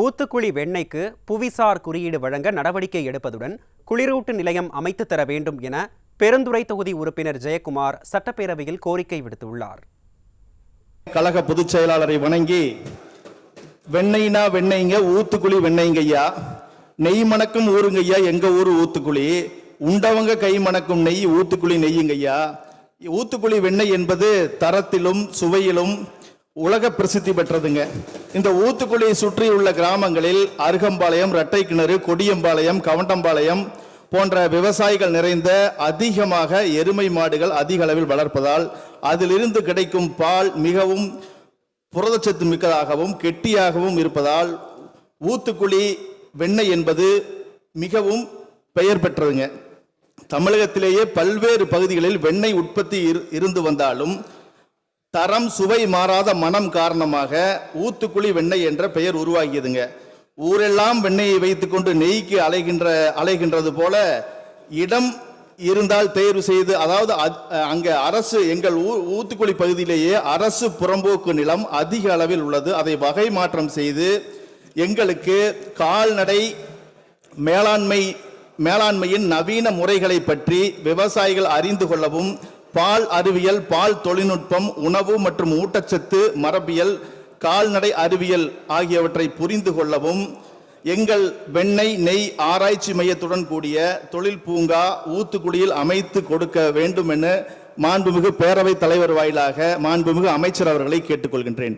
ஊத்துக்குளி வெண்ணெய்க்கு புவிசார் குறியீடு வழங்க நடவடிக்கை எடுப்பதுடன் குளிரூட்டு நிலையம் அமைத்து தர வேண்டும் என பெருந்துறை தொகுதி உறுப்பினர் ஜெயக்குமார் சட்டப்பேரவையில் கோரிக்கை விடுத்துள்ளார். கழக பொதுச் செயலாளரை வணங்கி, வெண்ணெய்னா வெண்ணெய்ங்க, ஊத்துக்குளி வெண்ணெய்ங்கய்யா, நெய் மணக்கும் ஊருங்கய்யா, எங்க ஊரு ஊத்துக்குளி, உண்டவங்க கை மணக்கும் நெய் ஊத்துக்குளி நெய்யுங்கய்யா. ஊத்துக்குளி வெண்ணெய் என்பது தரத்திலும் சுவையிலும் உலக பிரசித்தி பெற்றதுங்க. இந்த ஊத்துக்குளியை சுற்றியுள்ள கிராமங்களில் அருகம்பாளையம், இரட்டை கிணறு, கொடியம்பாளையம், கவண்டம்பாளையம் போன்ற விவசாயிகள் நிறைந்த அதிகமாக எருமை மாடுகள் அதிக அளவில் வளர்ப்பதால் அதிலிருந்து கிடைக்கும் பால் மிகவும் புரதச்சத்து மிக்கதாகவும் கெட்டியாகவும் இருப்பதால் ஊத்துக்குளி வெண்ணெய் என்பது மிகவும் பெயர் பெற்றதுங்க. தமிழகத்திலேயே பல்வேறு பகுதிகளில் வெண்ணெய் உற்பத்தி இருந்து வந்தாலும் தரம் சுவை மாறாத மனம் காரணமாக ஊத்துக்குளி வெண்ணெய் என்ற பெயர் உருவாகியதுங்க. ஊரெல்லாம் வெண்ணெயை வைத்துக்கொண்டு நெய்க்கு அலைகின்றது போல இடம் இருந்தால் தேர்வு செய்து, அதாவது அங்க அரசு, எங்கள் ஊத்துக்குளி பகுதியிலேயே அரசு புறம்போக்கு நிலம் அதிக அளவில் உள்ளது. அதை வகை மாற்றம் செய்து எங்களுக்கு கால்நடை மேலாண்மையின் நவீன முறைகளை பற்றி விவசாயிகள் அறிந்து கொள்ளவும், பால் அறிவியல், பால் தொழில்நுட்பம், உணவு மற்றும் ஊட்டச்சத்து மரபியல், கால்நடை அறிவியல் ஆகியவற்றை புரிந்து கொள்ளவும் எங்கள் வெண்ணெய் நெய் ஆராய்ச்சி மையத்துடன் கூடிய தொழில் பூங்கா ஊத்துக்குளியில் அமைத்து கொடுக்க வேண்டும் என மாண்புமிகு பேரவைத் தலைவர் வாயிலாக மாண்புமிகு அமைச்சர் அவர்களை கேட்டுக்கொள்கின்றேன்.